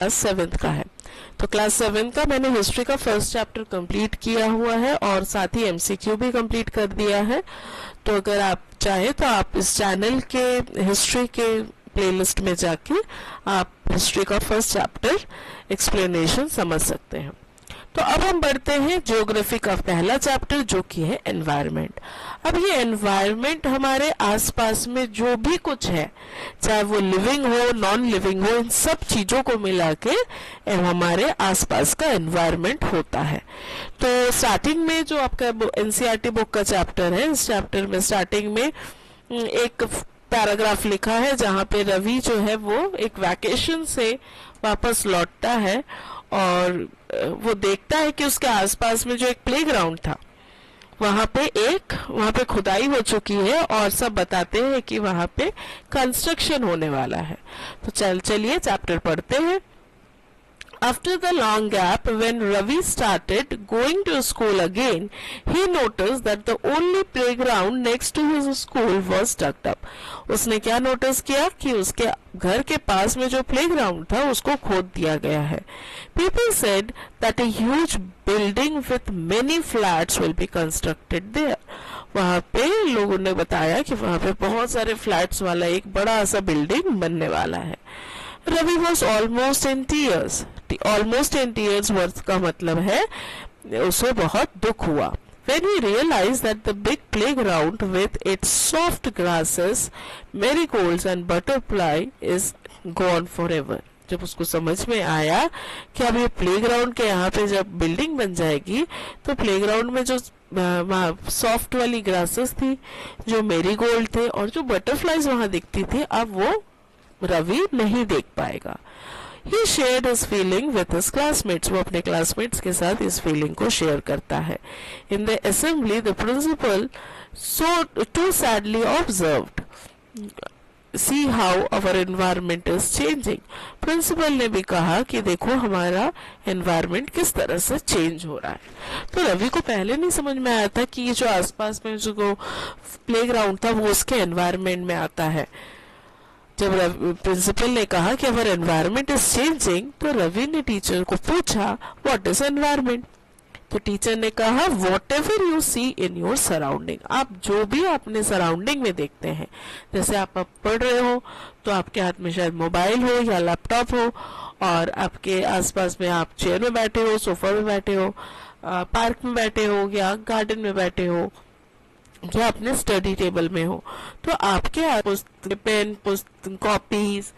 Class 7th का है। तो क्लास 7 का मैंने हिस्ट्री का फर्स्ट चैप्टर कंप्लीट किया हुआ है और साथ ही एमसीक्यू भी कंप्लीट कर दिया है। तो अगर आप चाहे तो आप इस चैनल के हिस्ट्री के प्लेलिस्ट में जाके आप हिस्ट्री का फर्स्ट चैप्टर एक्सप्लेनेशन समझ सकते हैं। तो अब हम बढ़ते हैं ज्योग्राफी का पहला चैप्टर जो कि है एनवायरनमेंट। अब ये एनवायरनमेंट हमारे आसपास में जो भी कुछ है, चाहे वो लिविंग हो नॉन लिविंग हो, इन सब चीजों को मिला के हमारे आसपास का एनवायरनमेंट होता है। तो स्टार्टिंग में जो आपका एनसीईआरटी बुक का चैप्टर है, इस चैप्टर में स्टार्टिंग में एक पैराग्राफ लिखा है जहाँ पे रवि जो है वो एक वैकेशन से वापस लौटता है और वो देखता है कि उसके आसपास में जो एक प्लेग्राउंड था वहां पे खुदाई हो चुकी है और सब बताते हैं कि वहां पे कंस्ट्रक्शन होने वाला है। तो चलिए चैप्टर पढ़ते हैं। After the long gap, when Ravi started going to school again, he noticed that the only playground next to his school was dug up. उसने क्या नोटिस किया कि उसके घर के पास में जो प्लेग्राउंड था उसको खोद दिया गया है। People said that a huge building with many flats will be constructed there. वहाँ पे लोगों ने बताया कि वहाँ पे बहुत सारे फ्लैट्स वाला एक बड़ा सा बिल्डिंग बनने वाला है। Ravi was almost in tears. Almost in tears word का मतलब है उसे बहुत दुख हुआ। When he realized that the big playground with its soft grasses, marigolds and butterfly is gone forever. जब उसको समझ में आया कि अब ये प्लेग्राउंड के यहाँ पे जब बिल्डिंग बन जाएगी तो प्लेग्राउंड में जो सॉफ्ट वाली ग्रासेस थी, जो मेरीगोल्ड थे और जो बटरफ्लाईज वहां दिखती थी, अब वो रवि नहीं देख पाएगा। He shared his feeling with his classmates. वो अपने classmates के साथ इस feeling को share करता है। In the assembly, the principal too sadly observed, see how our environment is changing. Principal ने भी कहा कि देखो हमारा environment किस तरह से change हो रहा है। तो रवि को पहले नहीं समझ में आया था कि ये जो आसपास में जो playground था वो उसके environment में आता है। जब प्रिंसिपल ने कहा कि अवर एनवायरनमेंट इज चेंजिंग तो रवि ने टीचर को पूछा व्हाट इज एनवायरनमेंट। तो टीचर ने कहा whatever you see in your surrounding. आप जो भी अपने सराउंडिंग में देखते हैं, जैसे आप पढ़ रहे हो तो आपके हाथ में शायद मोबाइल हो या लैपटॉप हो और आपके आसपास में आप चेयर में बैठे हो, सोफा में बैठे हो, पार्क में बैठे हो या गार्डन में बैठे हो या अपने स्टडी टेबल में हो, तो आपके पेन कॉपीज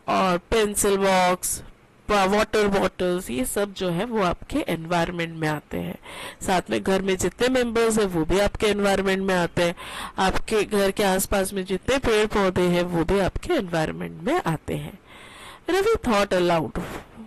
और पेंसिल बॉक्स, वाटर बॉटल्स, ये सब जो है वो आपके एनवायरनमेंट में आते हैं। साथ में घर में जितने मेंबर्स हैं वो भी आपके एनवायरनमेंट में आते हैं। आपके घर के आसपास में जितने पेड़ पौधे हैं वो भी आपके एनवायरनमेंट में आते हैं। Ravi thought aloud.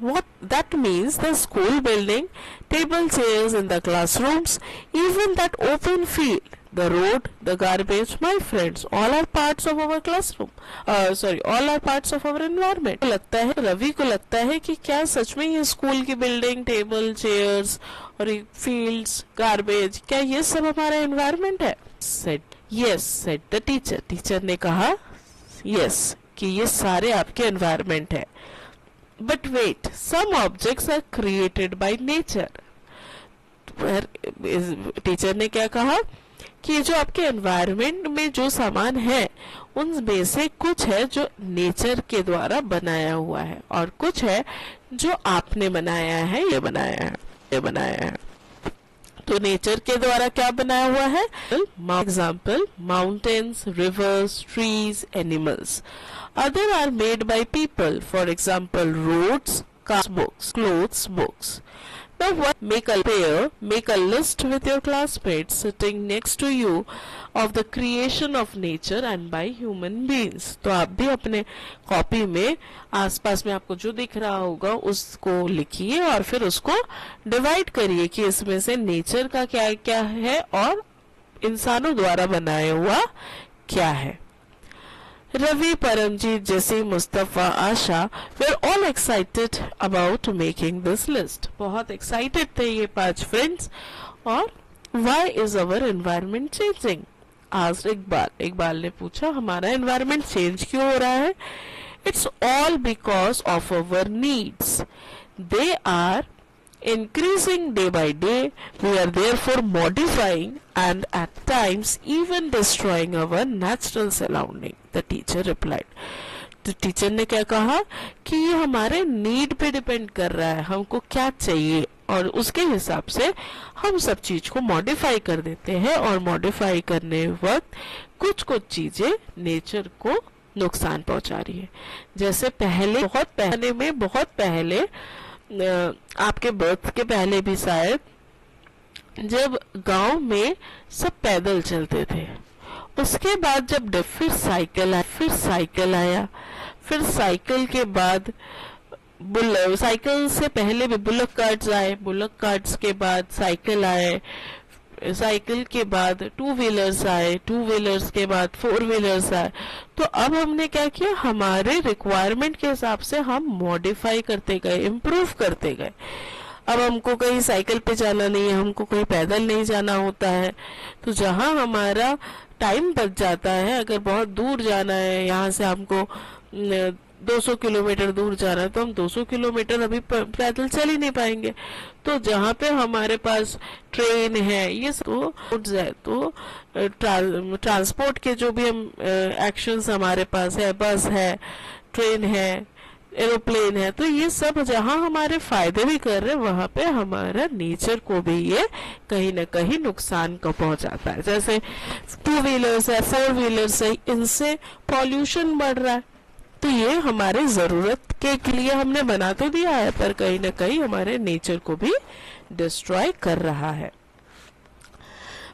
What that means the school building, table chairs in the classrooms, even that open field, the road, the garbage, my friends, all are parts of our classroom. All are parts of our environment. लगता है रवि को लगता है कि क्या सच में ये school की बिल्डिंग, टेबल, चेयर्स और ये फील्ड्स, गार्बेज, क्या ये सब हमारा एनवायरनमेंट है? Said yes, said the teacher. Teacher ने कहा yes कि ये सारे आपके एनवायरनमेंट है। But wait, some objects are created by nature. Teacher ने क्या कहा कि जो आपके एनवायरनमेंट में जो सामान है उनमें से कुछ है जो नेचर के द्वारा बनाया हुआ है और कुछ है जो आपने बनाया है, ये बनाया है। तो नेचर के द्वारा क्या बनाया हुआ है? Example mountains, reverse, trees, animals. Other are made by people, for example roads, cars, books, clothes, books. Now what? Make a list with your classmates sitting next to you of the creation of nature and by human beings. तो आप भी अपने copy में आसपास में आपको जो दिख रहा होगा उसको लिखिए और फिर उसको डिवाइड करिए कि इसमें से नेचर का क्या क्या है और इंसानों द्वारा बनाया हुआ क्या है। रवि, परमजीत, जेसी, मुस्तफा, आशा were all excited about making this list. बहुत excited थे ये 5 फ्रेंड्स। और why is our environment changing? asked Iqbal ने पूछा हमारा environment change क्यों हो रहा है? It's all because of our needs. They are increasing day by day. We are therefore modifying and at times even destroying our natural surrounding, the teacher replied. तो teacher ने क्या कहा कि ये हमारे नीड पे डिपेंड कर रहा है, हमको क्या चाहिए, और उसके हिसाब से हम सब चीज को मॉडिफाई कर देते हैं, और मॉडिफाई करने वक्त कुछ कुछ चीजें नेचर को नुकसान पहुंचा रही है. जैसे पहले बहुत पहले आपके बर्थ के पहले भी शायद जब गांव में सब पैदल चलते थे, उसके बाद जब फिर साइकिल आया, फिर साइकिल के बाद साइकिल से पहले भी बुलक कार्ट्स आए, बुलक कार्ट्स के बाद साइकिल आए, साइकिल के बाद टू व्हीलर्स आए, टू व्हीलर्स के बाद फोर व्हीलर्स आए. तो अब हमने क्या किया, हमारे रिक्वायरमेंट के हिसाब से हम मॉडिफाई करते गए, इम्प्रूव करते गए. अब हमको कहीं साइकिल पे जाना नहीं है, हमको कहीं पैदल नहीं जाना होता है. तो जहां हमारा टाइम बच जाता है, अगर बहुत दूर जाना है, यहाँ से हमको 200 किलोमीटर दूर जाना है, तो हम 200 किलोमीटर अभी पैदल चल ही नहीं पाएंगे. तो जहाँ पे हमारे पास ट्रेन है, ये तो ट्रांसपोर्ट के जो भी हम एक्शंस हमारे पास है, बस है, ट्रेन है, एरोप्लेन है, तो ये सब जहां हमारे फायदे भी कर रहे हैं, वहां पे हमारा नेचर को भी ये कहीं ना कहीं नुकसान को पहुंचाता है. जैसे टू व्हीलर्स है, फोर व्हीलर्स है, इनसे पॉल्यूशन बढ़ रहा है. तो ये हमारे जरूरत के लिए हमने बना तो दिया है, पर कहीं ना कहीं हमारे नेचर को भी डिस्ट्रॉय कर रहा है.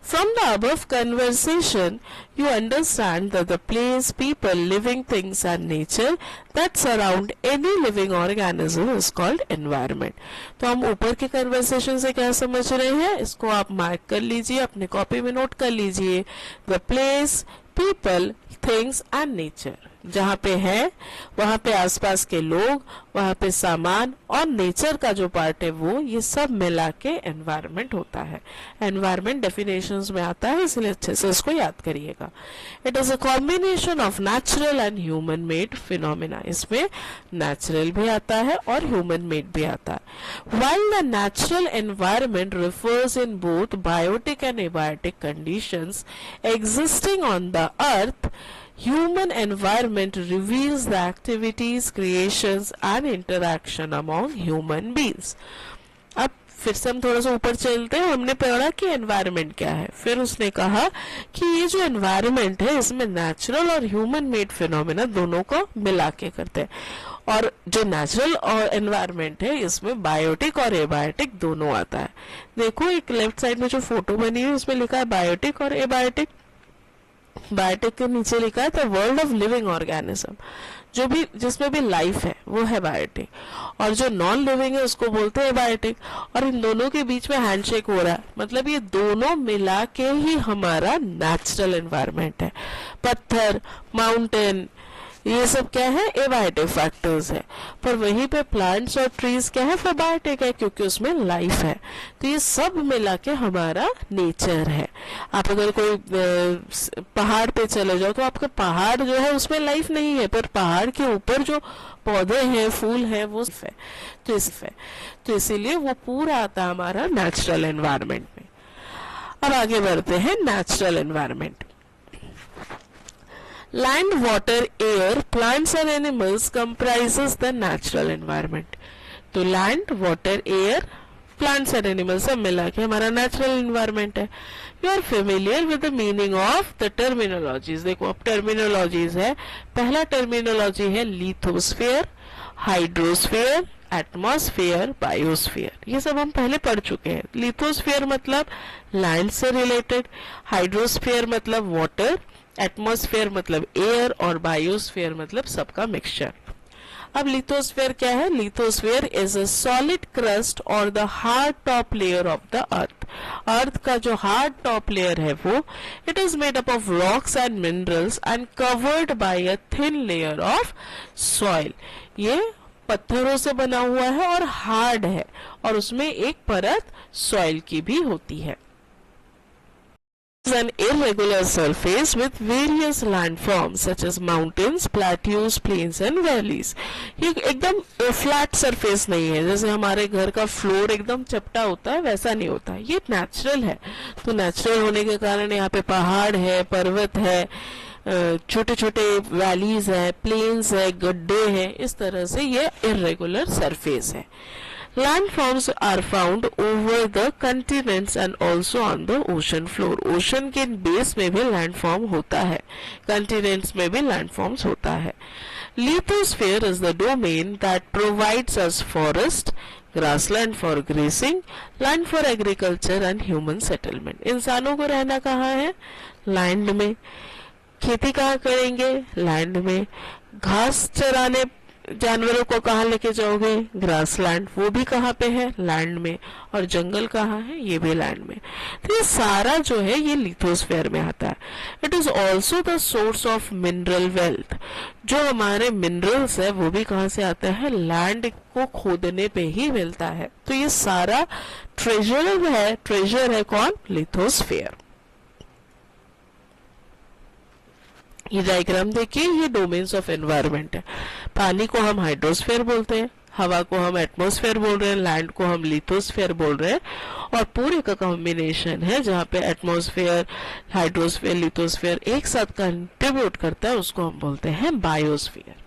From the above conversation, you understand that the place, people, living things and nature that surround any living organism is called environment. तो हम ऊपर के conversation से क्या समझ रहे हैं, इसको आप मार्क कर लीजिए, अपने कॉपी में नोट कर लीजिए. The place, people, things and nature. जहाँ पे है वहाँ पे आसपास के लोग, वहाँ पे सामान और नेचर का जो पार्ट है वो, ये सब मिला के एनवायरमेंट होता है. एनवायरमेंट डेफिनेशंस में आता है, इसलिए अच्छे से इसको याद करिएगा. It is a combination of natural and human made phenomena. इसमें नेचुरल भी आता है और ह्यूमन मेड भी आता है. While the natural environment refers in both biotic and abiotic conditions existing on the earth, human environment reveals the activities, creations and interaction among human beings. अब फिर से हम थोड़ा सा ऊपर चलते हैं. हमने पढ़ा कि एनवायरनमेंट क्या है, फिर उसने कहा कि ये जो एनवायरनमेंट है इसमें नेचुरल और ह्यूमन मेड फिनोमेना दोनों को मिला के करते हैं. और जो नेचुरल और एनवायरनमेंट है इसमें बायोटिक और एबायोटिक दोनों आता है. देखो एक लेफ्ट साइड में जो फोटो बनी हुई है उसमें लिखा है बायोटिक और एबायोटिक. बायोटिक के नीचे लिखा है the world of living organism, जो भी जिसमें भी लाइफ है वो है बायोटिक, और जो नॉन लिविंग है उसको बोलते हैं बायोटिक. और इन दोनों के बीच में हैंडशेक हो रहा है, मतलब ये दोनों मिला के ही हमारा नेचुरल एनवायरनमेंट है. पत्थर, माउंटेन, ये सब क्या है, एबायोटिक फैक्टर्स है. पर वहीं पे प्लांट्स और ट्रीज क्या है, बायोटिक है, क्योंकि उसमें लाइफ है. तो ये सब मिला के हमारा नेचर है. आप अगर कोई पहाड़ पे चले जाओ तो आपका पहाड़ जो है उसमें लाइफ नहीं है, पर पहाड़ के ऊपर जो पौधे हैं, फूल है, वो है. तो इसीलिए वो पूरा आता है हमारा नेचुरल एनवायरनमेंट में. अब आगे बढ़ते हैं natural environment. Land, water, air, plants and animals comprises the natural environment. तो land, water, air, plants and animals सब मिला के हमारा natural environment है. You are familiar with the meaning of the terminologies. देखो अब terminologies है. पहला terminology है lithosphere, hydrosphere, एटमॉस्फेयर, बायोस्फीयर. ये सब हम पहले पढ़ चुके हैं. लिथोस्फीयर मतलब लैंड से रिलेटेड, हाइड्रोस्फीयर मतलब वाटर, एटमॉस्फेयर मतलब एयर, और बायोस्फीयर मतलब सबका मिक्सचर. अब लिथोस्फीयर क्या है? Lithosphere is a solid crust और the hard top layer of the earth. Earth का जो हार्ड टॉप लेयर है वो, it is made up of rocks and minerals and covered by a thin layer of soil. ये पत्थरों से बना हुआ है और हार्ड है, और उसमें एक परत सॉइल की भी होती है. an irregular surface with various landforms such as mountains, plateaus, plains and valleys. ये एकदम फ्लैट सरफेस नहीं है, जैसे हमारे घर का फ्लोर एकदम चपटा होता है वैसा नहीं होता, ये नेचुरल है। तो नेचुरल होने के कारण यहाँ पे पहाड़ है, पर्वत है, छोटे छोटे वैलीज है, प्लेन्स है, गड्ढे हैं, इस तरह से ये इर्रेगुलर सरफेस है। Landforms are found over the continents and also on the ocean floor. Ocean के बेस में भी लैंडफॉर्म होता है, कंटिनेंट्स में भी लैंडफॉर्म्स होता है। Lithosphere is the domain that provides us forest, grassland for grazing, land for agriculture and human settlement. इंसानों को रहना कहाँ है? लैंड में। खेती कहाँ करेंगे? लैंड में। घास चराने जानवरों को कहाँ लेके जाओगे? ग्रासलैंड, वो भी कहाँ पे है? लैंड में। और जंगल कहाँ है? ये भी लैंड में। तो ये सारा जो है ये लिथोस्फीयर में आता है। It is also the source of mineral wealth. जो हमारे मिनरल्स है वो भी कहाँ से आते हैं? लैंड को खोदने पे ही मिलता है। तो ये सारा ट्रेजर है कौन? लिथोस्फीयर। ये डायग्राम देखिए, ये डोमेन्स ऑफ एनवायरनमेंट है। पानी को हम हाइड्रोस्फीयर बोलते हैं, हवा को हम एटमॉस्फेयर बोल रहे हैं, लैंड को हम लिथोस्फीयर बोल रहे हैं, और पूरे का कॉम्बिनेशन है जहाँ पे एटमॉस्फेयर, हाइड्रोस्फीयर, लिथोस्फीयर एक साथ कंट्रीब्यूट करता है, उसको हम बोलते हैं biosphere.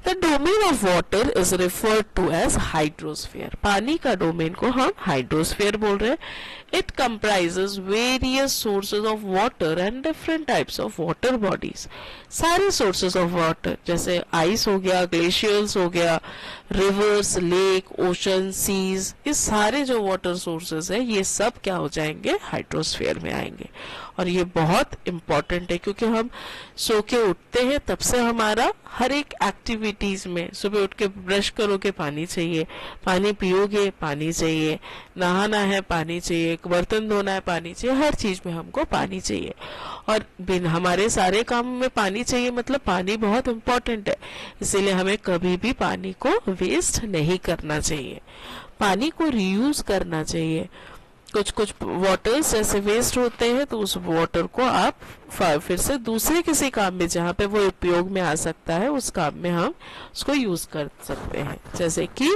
The domain of water is referred to as hydrosphere. पानी का डोमेन को हम हाइड्रोस्फीयर बोल रहे हैं। It comprises various sources of water and different types of water bodies. सारे sources of water जैसे आइस हो गया, ग्लेशियर्स हो गया, रिवर्स, लेक, ओशन, सीज, ये सारे जो वाटर सोर्सेज है ये सब क्या हो जाएंगे? हाइड्रोस्फीयर में आएंगे। और ये बहुत इम्पोर्टेंट है क्योंकि हम सो के उठते हैं तब से हमारा हर एक एक्टिविटीज में, सुबह उठ के ब्रश करोगे पानी चाहिए, पानी पियोगे पानी चाहिए, नहाना है पानी चाहिए, बर्तन धोना है पानी चाहिए, हर चीज में हमको पानी चाहिए। और बिन हमारे सारे काम में पानी चाहिए, मतलब पानी बहुत इम्पोर्टेंट है, इसीलिए हमें कभी भी पानी को वेस्ट नहीं करना चाहिए, पानी को रीयूज करना चाहिए। कुछ कुछ वाटर्स ऐसे वेस्ट होते हैं तो उस वाटर को आप फिर से दूसरे किसी काम में जहाँ पे वो उपयोग में आ सकता है उस काम में हम उसको यूज कर सकते हैं। जैसे कि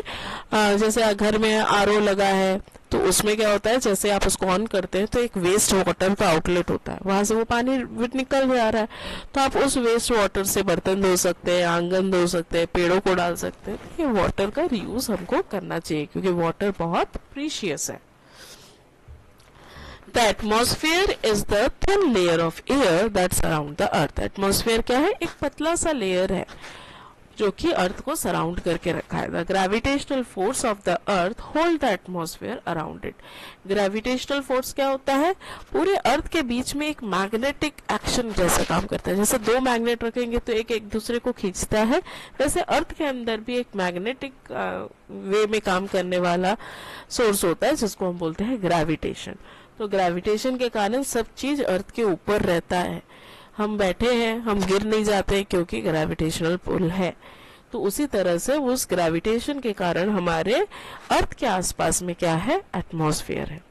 जैसे घर में आरओ लगा है तो उसमें क्या होता है, जैसे आप उसको ऑन करते हैं तो एक वेस्ट वाटर का आउटलेट होता है, वहां से वो पानी निकल जा रहा है, तो आप उस वेस्ट वाटर से बर्तन धो सकते हैं, आंगन धो सकते हैं, पेड़ों को डाल सकते हैं। ये वाटर का रीयूज हमको करना चाहिए क्योंकि वाटर बहुत प्रीशियस है। The atmosphere is the thin layer of air that surround the earth. Atmosphere क्या है? एक पतला सा लेयर है जो कि अर्थ को सराउंड करके रखा है। The gravitational force of the earth hold the atmosphere around it. Gravitational force क्या होता है? पूरे अर्थ के बीच में एक मैग्नेटिक एक्शन जैसा काम करता है। जैसे दो मैग्नेट रखेंगे तो एक एक दूसरे को खींचता है, वैसे अर्थ के अंदर भी एक मैग्नेटिक वे में काम करने वाला सोर्स होता है जिसको हम बोलते हैं ग्रेविटेशन। तो ग्रेविटेशन के कारण सब चीज अर्थ के ऊपर रहता है, हम बैठे हैं हम गिर नहीं जाते क्योंकि ग्रेविटेशनल पुल है। तो उसी तरह से उस ग्रेविटेशन के कारण हमारे अर्थ के आसपास में क्या है? एटमॉस्फेयर है।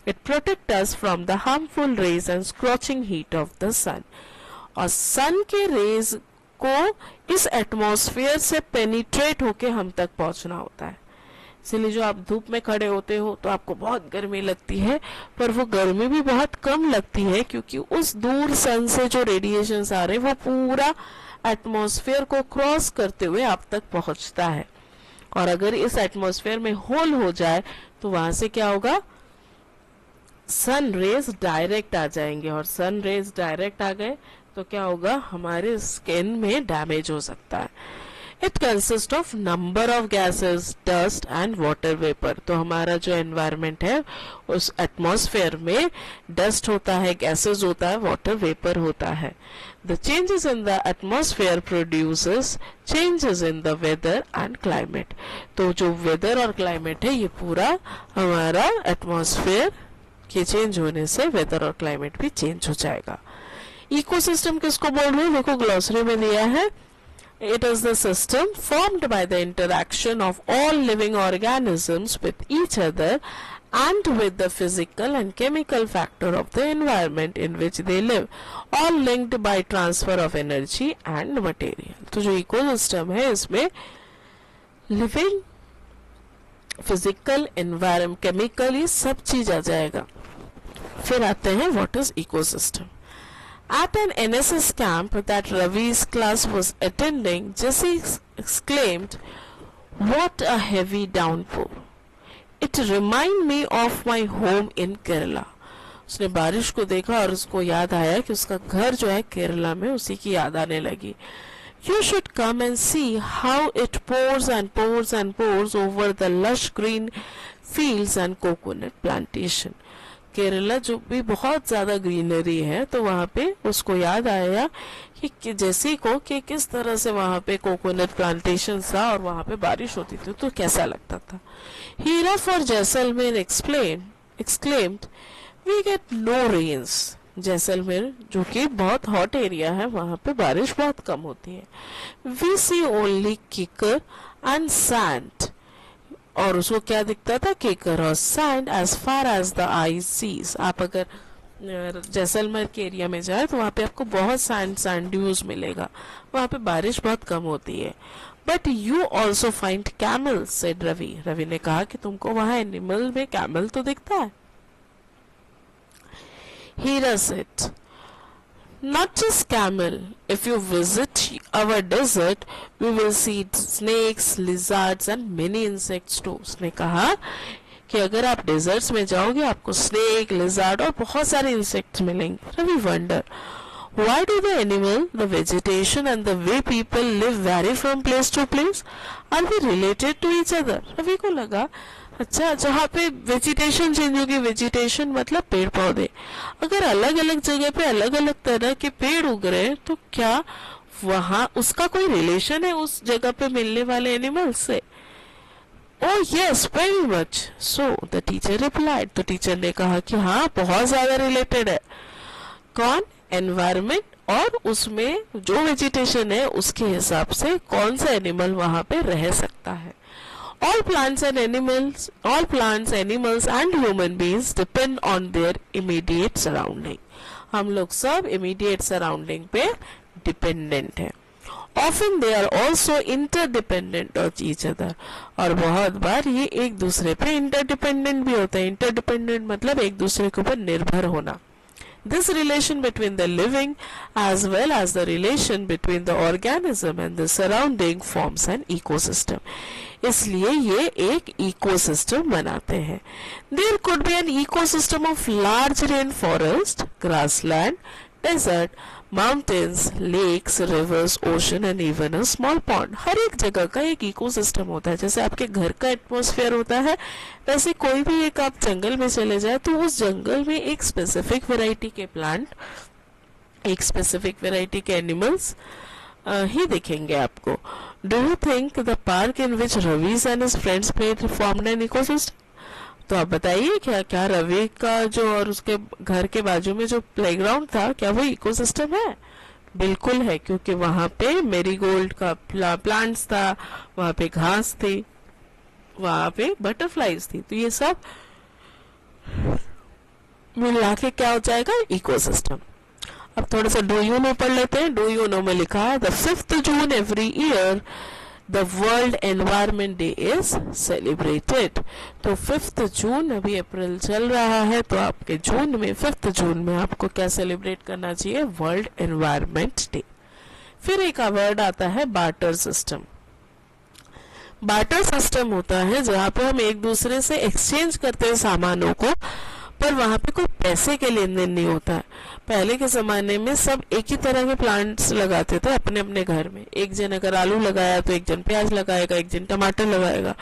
It protect us from the harmful rays and scorching heat of the sun. और सन के रेज को इस एटमॉस्फेयर से पेनिट्रेट होके हम तक पहुंचना होता है। इसलिए जो आप धूप में खड़े होते हो तो आपको बहुत गर्मी लगती है, पर वो गर्मी भी बहुत कम लगती है क्योंकि उस दूर सन से जो रेडिएशंस आ रहे हैं वो पूरा एटमॉस्फेयर को क्रॉस करते हुए आप तक पहुंचता है। और अगर इस एटमॉस्फेयर में होल हो जाए तो वहां से क्या होगा? सन रेज डायरेक्ट आ जाएंगे, और सन रेज डायरेक्ट आ गए तो क्या होगा? हमारे स्किन में डैमेज हो सकता है। It consists of number of gases, dust and water vapor. तो हमारा जो environment है उस atmosphere में dust होता है, gases होता है, water vapor होता है। The changes in the atmosphere produces changes in the weather and climate. तो जो weather और climate है ये पूरा हमारा atmosphere के change होने से weather और climate भी change हो जाएगा। Ecosystem किसको बोल रहे हैं? देखो ग्लॉसरी में दिया है, it is the system formed by the interaction of all living organisms with each other and with the physical and chemical factor of the environment in which they live, all linked by transfer of energy and material. तो जो ecosystem है इसमें living, physical, environment, chemical, ये सब चीज आ जाएगा. फिर आते हैं what is ecosystem. At an NSS camp that Ravi's class was attending, Jesse exclaimed, "What a heavy downpour! It reminds me of my home in Kerala." उसने बारिश को देखा और उसको याद आया कि उसका घर जो है केरला में, उसी की याद आने लगी. You should come and see how it pours and pours and pours over the lush green fields and coconut plantation. Kerala जो भी बहुत ज्यादा ग्रीनरी है, तो वहाँ पे उसको याद आया कि जैसे को कि किस तरह से वहाँ पे कोकोनट प्लांटेशन था और वहाँ पे बारिश होती थी तो कैसा लगता था. Heera for Jaisalmer exclaimed, "We get no rains." Jaisalmer जो कि बहुत हॉट एरिया है, वहाँ पे बारिश बहुत कम होती है. "We see only kicker and sand." और उसको क्या दिखता था? केकर और sand as far as the eye sees. आप अगर जैसलमेर के एरिया में जाए तो वहाँ पे आपको बहुत सैंड ड्यूज मिलेगा, वहाँ पे बारिश बहुत कम होती है. But you also find camel, said Ravi. Ravi ने कहा कि तुमको वहाँ एनिमल में कैमल तो दिखता है. हीरा said, "Not just camel. If you visit our desert, we will see snakes, lizards and many insects too." उसने कहा कि अगर आप डेजर्ट्स में जाओगे आपको स्नेक, लिजार्ड और बहुत सारे इंसेक्ट्स मिलेंगे. Ravi wonder, why do the animal, the vegetation and the way people live vary from place to place? Are we related to each other? Ravi को लगा अच्छा, जहाँ पे वेजिटेशन चेंज होगी, वेजिटेशन मतलब पेड़ पौधे, अगर अलग अलग जगह पे अलग अलग तरह के पेड़ उग रहे हैं तो क्या वहाँ उसका कोई रिलेशन है उस जगह पे मिलने वाले एनिमल से? Oh yes, very much. So the teacher replied. तो टीचर ने कहा कि हाँ, बहुत ज्यादा रिलेटेड है. कौन? एनवायरमेंट और उसमें जो वेजिटेशन है उसके हिसाब से कौन सा एनिमल वहाँ पे रह सकता है. All plants, animals and human beings depend on their immediate surrounding. हम लोग सब immediate surrounding पे dependent हैं. Often they are also interdependent of each other. और बहुत बार ये एक दूसरे पे interdependent भी होते हैं. Interdependent मतलब एक दूसरे के ऊपर निर्भर होना. This relation between the living as well as the relation between the organism and the surrounding forms an ecosystem. इसलिए ये एक इकोसिस्टम बनाते हैं. There could be an ecosystem of large rainforest, grassland, desert, mountains, lakes, rivers, ocean and even a small pond. हर एक जगह का एक ecosystem होता है. जैसे आपके घर का एटमॉस्फेयर होता है, वैसे कोई भी एक आप जंगल में चले जाए तो उस जंगल में एक स्पेसिफिक वैरायटी के प्लांट, एक स्पेसिफिक वैरायटी के एनिमल्स ही दिखेंगे आपको. Do you think the park in which Ravi's and his friends played formed an ecosystem? तो आप बताइए क्या रवि का जो और उसके घर के बाजू में जो प्लेग्राउंड था, क्या वो इकोसिस्टम है? बिल्कुल है, क्योंकि वहाँ पे मेरीगोल्ड का प्लांट्स था, वहाँ पे घास थी, वहाँ पे बटरफ्लाईज थी. तो ये सब मिला के क्या हो जाएगा? इकोसिस्टम. अब थोड़ा सा डू यू नो पढ़ लेते हैं. डू यू नो में लिखा है, the 5th June every year the world environment day is celebrated. तो 5th जून, अभी अप्रैल चल रहा है, तो आपके जून में 5th जून में आपको क्या सेलिब्रेट करना चाहिए? World environment day. फिर एक वर्ड आता है बार्टर सिस्टम. बार्टर सिस्टम होता है जहाँ पे हम एक दूसरे से एक्सचेंज करते हैं सामानों को, पर वहाँ पे कोई पैसे के लेन देन नहीं होता है. पहले के जमाने में सब एक ही तरह के प्लांट्स लगाते थे अपने अपने घर में. एक जन अगर आलू लगाया तो एक जन प्याज लगाएगा, एक जन टमाटर लगाएगा.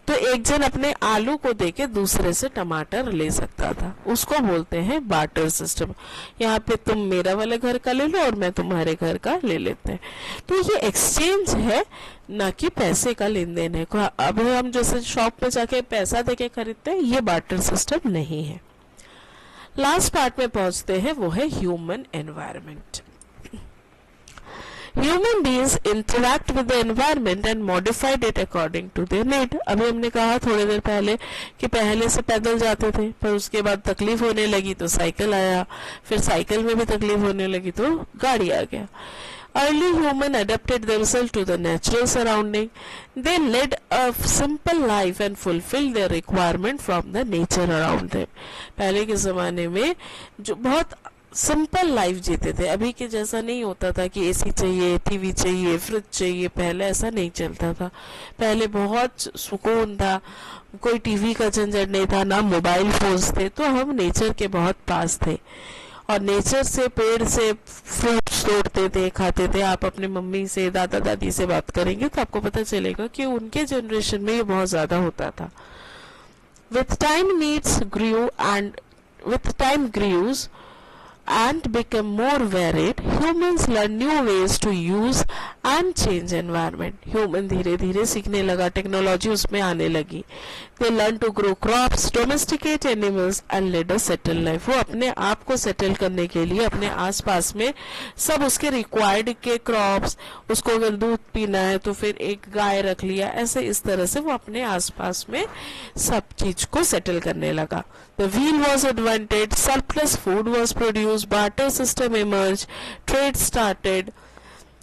तो एक जन अपने आलू को देके दूसरे से टमाटर ले सकता था. उसको बोलते हैं बार्टर सिस्टम. यहाँ पे तुम मेरा वाले घर का ले लो और मैं तुम्हारे घर का ले लेते हैं. तो ये एक्सचेंज है, ना कि पैसे का लेन देन है. अब हम जैसे शॉप में जाके पैसा देके खरीदते हैं, ये बार्टर सिस्टम नहीं है. लास्ट पार्ट में पहुंचते हैं, वो है human environment. Human beings interact with the environment and modified it according to their need. अभी हमने कहा थोड़ी देर पहले कि पहले से पैदल जाते थे, पर उसके बाद तकलीफ होने लगी तो साइकिल आया, फिर साइकिल में भी तकलीफ होने लगी तो गाड़ी आ गया. Early human adapted themselves to the natural surrounding. They led a simple life and fulfilled their requirement from the nature around them. पहले के ज़माने में जो बहुत सिंपल लाइफ जीते थे, अभी के जैसा नहीं होता था कि एसी चाहिए, टीवी चाहिए, फ्रिज चाहिए. पहले ऐसा नहीं चलता था. पहले बहुत सुकून था, कोई टीवी का झंझट नहीं था, ना मोबाइल फोन्स थे. तो हम नेचर के बहुत पास थे और नेचर से, पेड़ से फ्रूट्स तोड़ते थे, खाते थे. आप अपने मम्मी से, दादा दादी से बात करेंगे तो आपको पता चलेगा कि उनके जनरेशन में ये बहुत ज़्यादा होता था. With time needs grew and become more varied, humans learn new ways to use and change environment. Human धीरे धीरे सीखने लगा, टेक्नोलॉजी उसमें आने लगी. They learn to grow crops, domesticate animals and lead a settled life. वो अपने आप को सेटल करने के लिए अपने आसपास में सब उसके रिक्वायर्ड के क्रॉप्स, उसको अगर दूध पीना है तो फिर एक गाय रख लिया, ऐसे इस तरह से वो अपने आसपास में सब चीज को सेटल करने लगा. The wheel was invented, surplus food was produced, barter system emerged, trade started,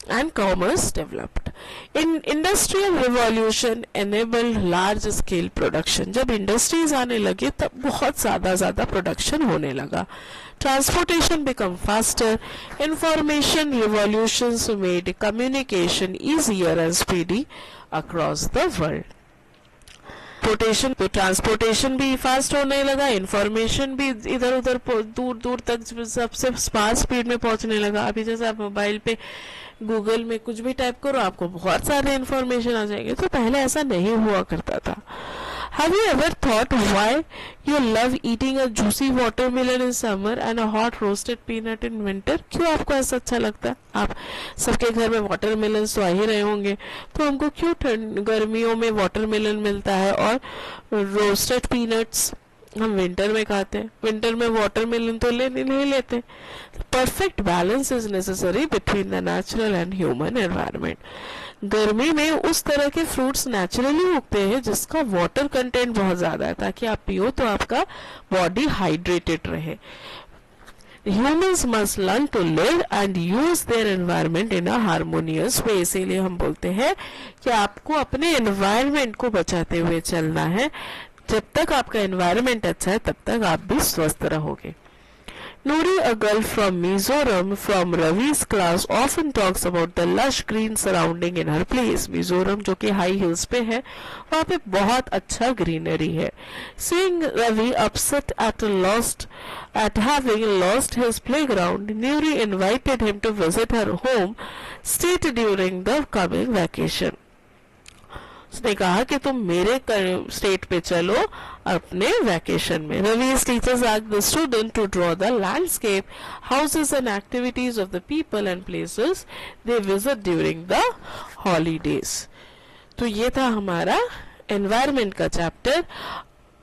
and commerce developed. In industrial revolution enabled large scale production. जब इंडस्ट्रीज आने लगे तब बहुत ज़्यादा प्रोडक्शन होने लगा. Transportation become faster. Information revolutions made communication easier and speedy across the world. Transportation भी fast होने लगा, इंफॉर्मेशन भी इधर उधर दूर दूर तक सबसे फास्ट स्पीड में पहुंचने लगा. अभी जैसे आप मोबाइल पे गूगल में कुछ भी टाइप करो आपको बहुत सारे इंफॉर्मेशन आ जाएंगे, तो पहले ऐसा नहीं हुआ करता था. Have you ever thought why you love eating a juicy watermelon in summer and a hot roasted peanut in winter? क्यों आपको ऐसा अच्छा लगता है? आप सबके घर में वाटरमेलन तो आ ही रहे होंगे, तो हमको क्यों गर्मियों में वाटरमेलन मिलता है और रोस्टेड पीनट्स हम विंटर में खाते हैं? विंटर में वाटरमेलन तो नहीं लेते. Perfect balance is necessary between the natural and human environment. गर्मी में उस तरह के फ्रूट्स नेचुरली उगते हैं जिसका वाटर कंटेंट बहुत ज्यादा है, ताकि आप पियो तो आपका बॉडी हाइड्रेटेड रहे. Humans must learn to live and use their environment in a harmonious way. इसीलिए हम बोलते हैं कि आपको अपने एनवायरनमेंट को बचाते हुए चलना है. जब तक आपका एनवायरनमेंट अच्छा है तब तक आप भी स्वस्थ रहोगे. Nuri, a girl from Mizoram from Ravi's class, often talks about the lush green surrounding in her place. Mizoram जो कि हाई हिल्स पे है, वहाँ पे बहुत अच्छा ग्रीनरी है. Seeing Ravi upset at having lost his playground, Nuri invited him to visit her home state during the coming vacation. उसने कहा कि तुम मेरे स्टेट पे चलो अपने वैकेशन में. Ravi's teachers asked the student to draw the landscape, houses and activities of the people and places they visit during the holidays. तो ये था हमारा एनवायरनमेंट का चैप्टर.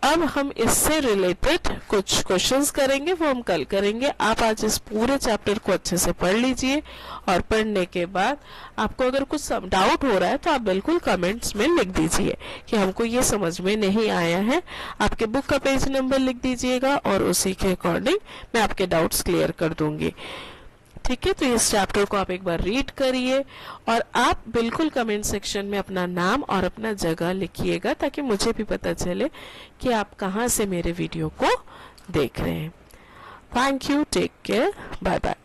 अब हम इससे रिलेटेड कुछ क्वेश्चंस करेंगे, वो हम कल करेंगे. आप आज इस पूरे चैप्टर को अच्छे से पढ़ लीजिए और पढ़ने के बाद आपको अगर कुछ डाउट हो रहा है तो आप बिल्कुल कमेंट्स में लिख दीजिए कि हमको ये समझ में नहीं आया है. आपके बुक का पेज नंबर लिख दीजिएगा और उसी के अकॉर्डिंग मैं आपके डाउट्स क्लियर कर दूंगी. ठीक है, तो इस चैप्टर को आप एक बार रीड करिए और आप बिल्कुल कमेंट सेक्शन में अपना नाम और अपना जगह लिखिएगा, ताकि मुझे भी पता चले कि आप कहाँ से मेरे वीडियो को देख रहे हैं. Thank you, take care, bye bye.